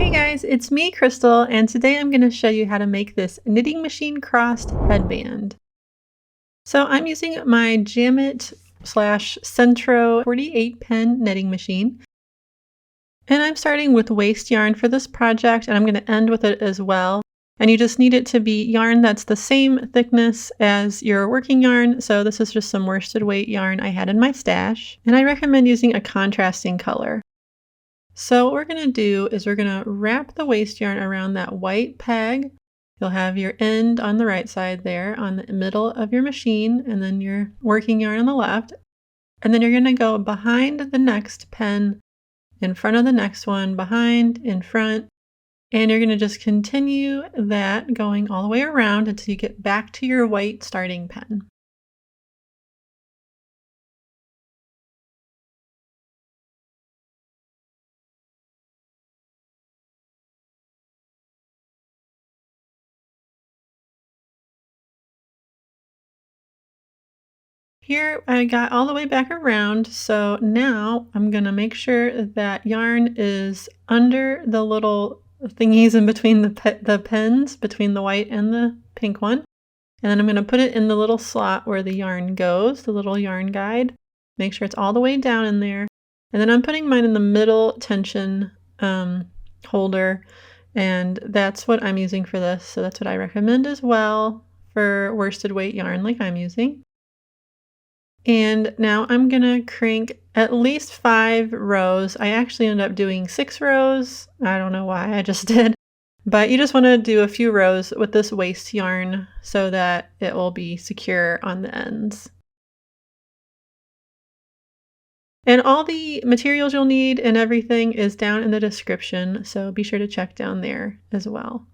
Hey guys, it's me, Crystal, and today I'm going to show you how to make this knitting machine crossed headband. So I'm using my Jamit slash Sentro 48 pen knitting machine. And I'm starting with waste yarn for this project, and I'm going to end with it as well. And you just need it to be yarn that's the same thickness as your working yarn. So this is just some worsted weight yarn I had in my stash. And I recommend using a contrasting color. So what we're going to do is we're going to wrap the waste yarn around that white peg. You'll have your end on the right side there on the middle of your machine, and then your working yarn on the left. And then you're going to go behind the next pen, in front of the next one, behind, in front, and you're going to just continue that going all the way around until you get back to your white starting pen. Here I got all the way back around, so now I'm going to make sure that yarn is under the little thingies in between the pens, between the white and the pink one. And then I'm going to put it in the little slot where the yarn goes, the little yarn guide. Make sure it's all the way down in there. And then I'm putting mine in the middle tension holder, and that's what I'm using for this. So that's what I recommend as well for worsted weight yarn like I'm using. And now I'm gonna crank at least 5 rows. I actually ended up doing 6 rows. I don't know why, I just did. But you just want to do a few rows with this waste yarn so that it will be secure on the ends. And all the materials you'll need and everything is down in the description, so be sure to check down there as well.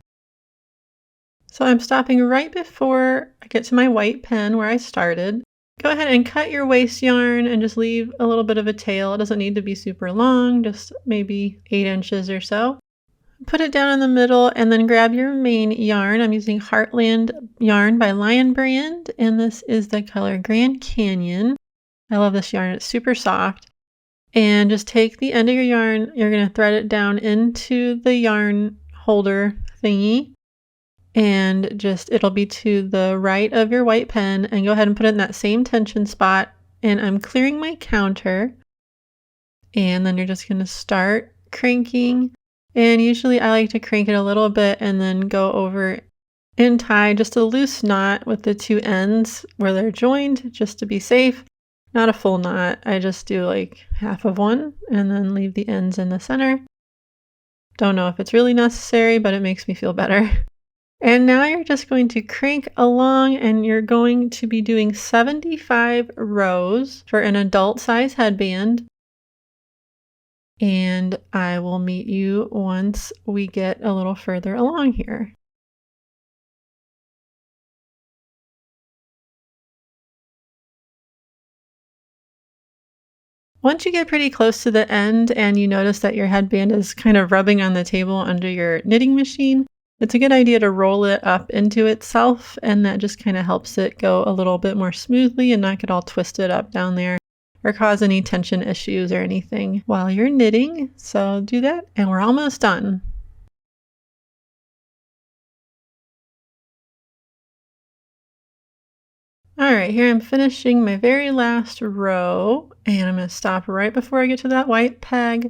So I'm stopping right before I get to my white pen where I started. Go ahead and cut your waste yarn and just leave a little bit of a tail. It doesn't need to be super long, just maybe 8 inches or so. Put it down in the middle and then grab your main yarn. I'm using Heartland yarn by Lion Brand, and this is the color Grand Canyon. I love this yarn, it's super soft. And just take the end of your yarn, you're going to thread it down into the yarn holder thingy. And just, it'll be to the right of your white pen, and go ahead and put it in that same tension spot. And I'm clearing my counter. And then you're just going to start cranking. And usually I like to crank it a little bit and then go over and tie just a loose knot with the 2 ends where they're joined, just to be safe. Not a full knot. I just do like half of one and then leave the ends in the center. Don't know if it's really necessary, but it makes me feel better. And now you're just going to crank along, and you're going to be doing 75 rows for an adult size headband. And I will meet you once we get a little further along here. Once you get pretty close to the end and you notice that your headband is kind of rubbing on the table under your knitting machine, it's a good idea to roll it up into itself, and that just kind of helps it go a little bit more smoothly and not get all twisted up down there or cause any tension issues or anything while you're knitting. So do that, and we're almost done. All right, here I'm finishing my very last row, and I'm going to stop right before I get to that white peg,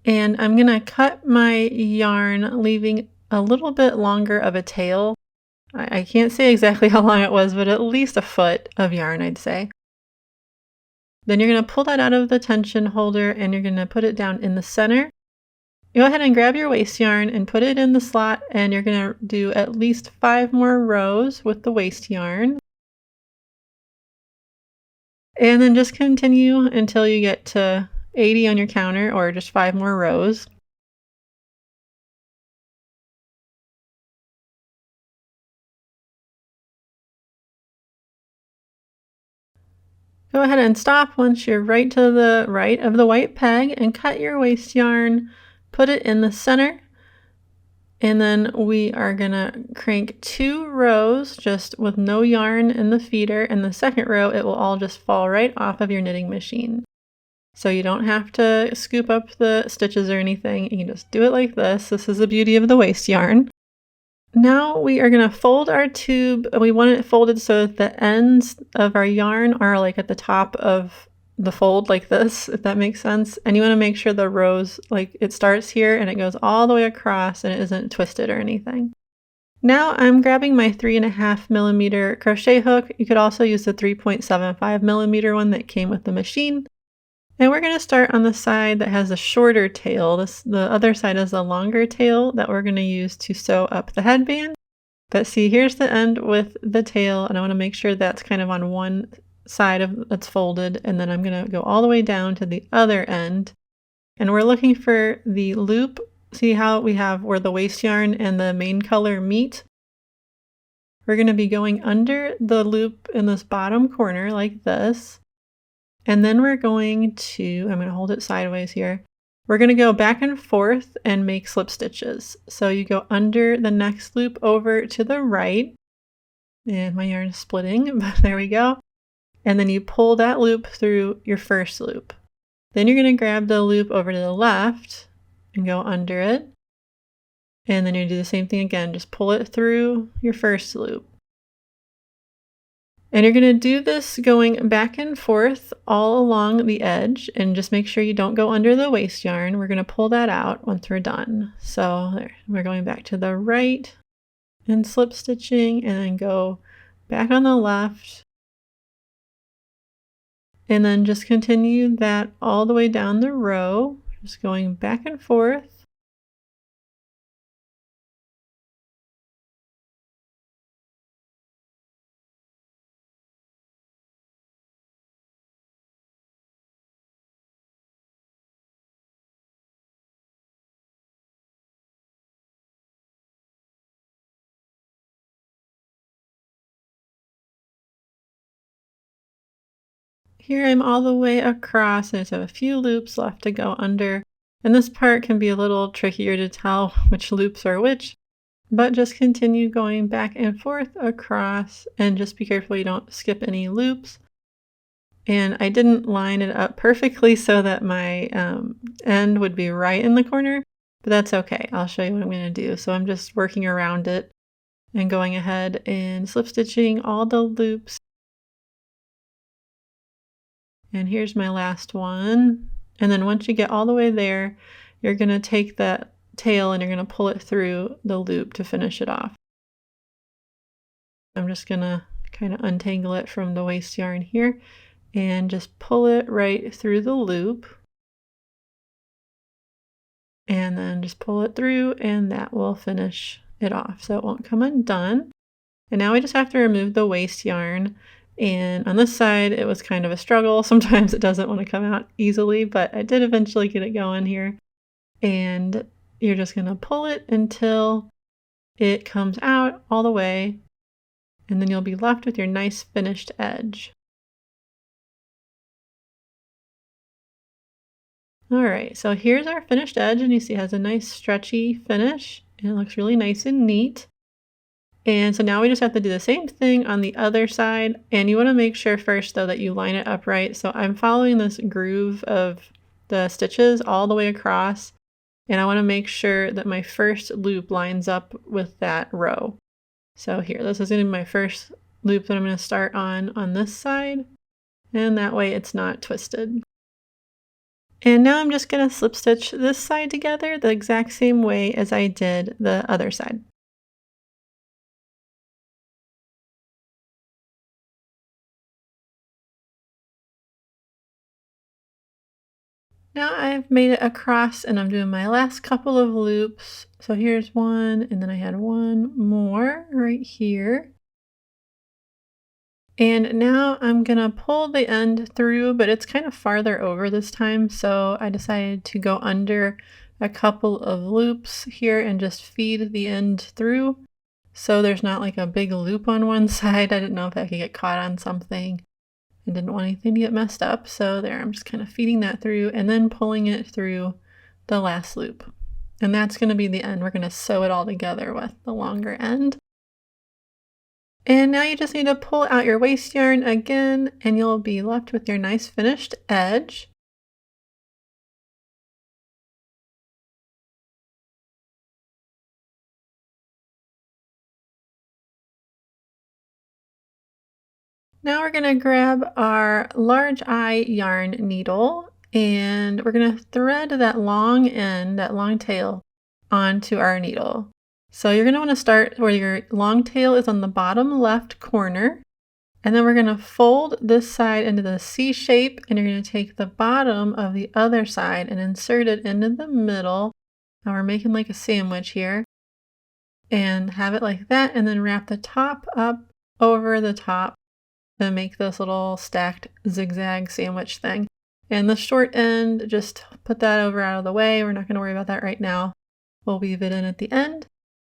and I'm going to cut my yarn, leaving a little bit longer of a tail. I can't say exactly how long it was, but at least a foot of yarn, I'd say. Then you're going to pull that out of the tension holder, and you're going to put it down in the center. Go ahead and grab your waste yarn and put it in the slot, and you're going to do at least 5 more rows with the waste yarn. And then just continue until you get to 80 on your counter, or just 5 more rows. Go ahead and stop once you're right to the right of the white peg, and cut your waste yarn, put it in the center, and then we are gonna crank 2 rows just with no yarn in the feeder, and the second row it will all just fall right off of your knitting machine. So you don't have to scoop up the stitches or anything. You can just do it like this. This is the beauty of the waste yarn. Now we are going to fold our tube. We want it folded so that the ends of our yarn are like at the top of the fold like this, if that makes sense. And you want to make sure the rows, like it starts here and it goes all the way across and it isn't twisted or anything. Now I'm grabbing my 3.5mm crochet hook. You could also use the 3.75mm one that came with the machine. And we're going to start on the side that has a shorter tail. The other side is a longer tail that we're going to use to sew up the headband. But see, here's the end with the tail, and I want to make sure that's kind of on one side of that's folded, and then I'm going to go all the way down to the other end. And we're looking for the loop. See how we have where the waste yarn and the main color meet? We're going to be going under the loop in this bottom corner like this. And then we're going to, I'm going to hold it sideways here. We're going to go back and forth and make slip stitches. So you go under the next loop over to the right. And my yarn is splitting, but there we go. And then you pull that loop through your first loop. Then you're going to grab the loop over to the left and go under it. And then you do the same thing again. Just pull it through your first loop. And you're going to do this going back and forth all along the edge, and just make sure you don't go under the waste yarn. We're going to pull that out once we're done. So there, we're going back to the right and slip stitching, and then go back on the left. And then just continue that all the way down the row, just going back and forth. Here I'm all the way across, and I just have a few loops left to go under. And this part can be a little trickier to tell which loops are which, but just continue going back and forth across, and just be careful you don't skip any loops. And I didn't line it up perfectly so that my end would be right in the corner, but that's okay. I'll show you what I'm going to do. So I'm just working around it and going ahead and slip stitching all the loops. And here's my last one. And then once you get all the way there, you're going to take that tail and you're going to pull it through the loop to finish it off. I'm just going to kind of untangle it from the waste yarn here and just pull it right through the loop. And then just pull it through, and that will finish it off. So it won't come undone. And now we just have to remove the waste yarn. And on this side, it was kind of a struggle. Sometimes it doesn't want to come out easily, but I did eventually get it going here. And you're just going to pull it until it comes out all the way. And then you'll be left with your nice finished edge. All right, so here's our finished edge, and you see it has a nice stretchy finish, and it looks really nice and neat. And so now we just have to do the same thing on the other side, and you want to make sure first though that you line it up right. So I'm following this groove of the stitches all the way across, and I want to make sure that my first loop lines up with that row. So here, this is going to be my first loop that I'm going to start on this side, and that way it's not twisted. And now I'm just going to slip stitch this side together the exact same way as I did the other side. Now I've made it across, and I'm doing my last couple of loops. So here's one, and then I had one more right here. And now I'm gonna pull the end through, but it's kind of farther over this time, so I decided to go under a couple of loops here and just feed the end through. So there's not like a big loop on one side. I didn't know if I could get caught on something. I didn't want anything to get messed up, so there, I'm just kind of feeding that through and then pulling it through the last loop. And that's gonna be the end. We're gonna sew it all together with the longer end. And now you just need to pull out your waste yarn again, and you'll be left with your nice finished edge. Now we're going to grab our large eye yarn needle and we're going to thread that long end, that long tail, onto our needle. So you're going to want to start where your long tail is on the bottom left corner. And then we're going to fold this side into the C shape, and you're going to take the bottom of the other side and insert it into the middle. Now we're making like a sandwich here. And have it like that, and then wrap the top up over the top to make this little stacked zigzag sandwich thing. And the short end, just put that over out of the way. We're not going to worry about that right now. We'll weave it in at the end,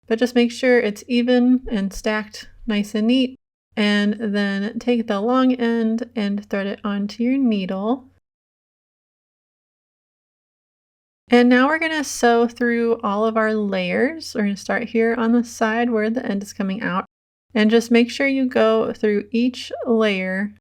but just make sure it's even and stacked nice and neat. And then take the long end and thread it onto your needle. And now we're going to sew through all of our layers. We're going to start here on the side where the end is coming out. And just make sure you go through each layer.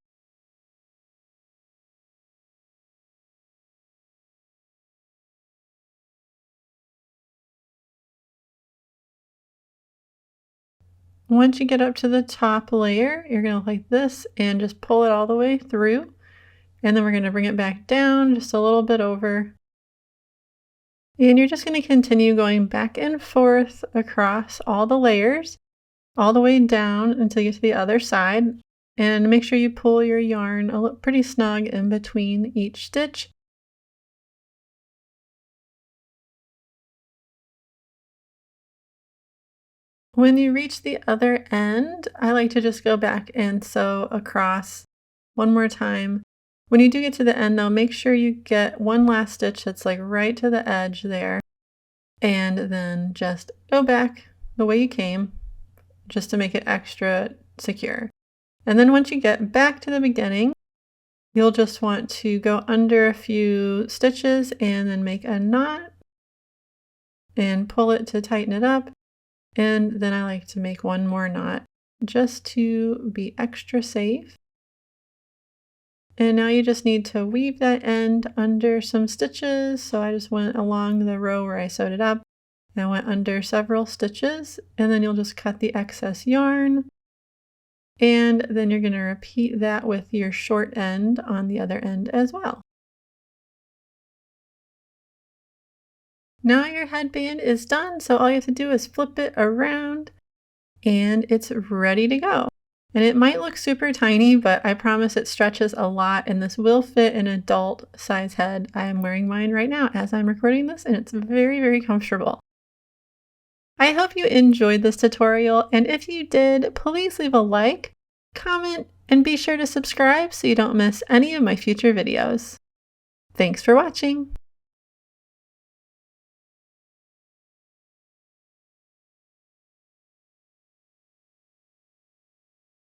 Once you get up to the top layer, you're going to look like this and just pull it all the way through. And then we're going to bring it back down just a little bit over. And you're just going to continue going back and forth across all the layers, all the way down until you get to the other side. And make sure you pull your yarn pretty snug in between each stitch. When you reach the other end, I like to just go back and sew across one more time. When you do get to the end though, make sure you get one last stitch that's like right to the edge there. And then just go back the way you came, just to make it extra secure. And then once you get back to the beginning, you'll just want to go under a few stitches and then make a knot and pull it to tighten it up. And then I like to make one more knot just to be extra safe. And now you just need to weave that end under some stitches. So I just went along the row where I sewed it up and went under several stitches, and then you'll just cut the excess yarn. And then you're going to repeat that with your short end on the other end as well. Now your headband is done, so all you have to do is flip it around and it's ready to go. And it might look super tiny, but I promise it stretches a lot, and this will fit an adult size head. I am wearing mine right now as I'm recording this, and it's very, very comfortable. I hope you enjoyed this tutorial, and if you did, please leave a like, comment, and be sure to subscribe so you don't miss any of my future videos. Thanks for watching!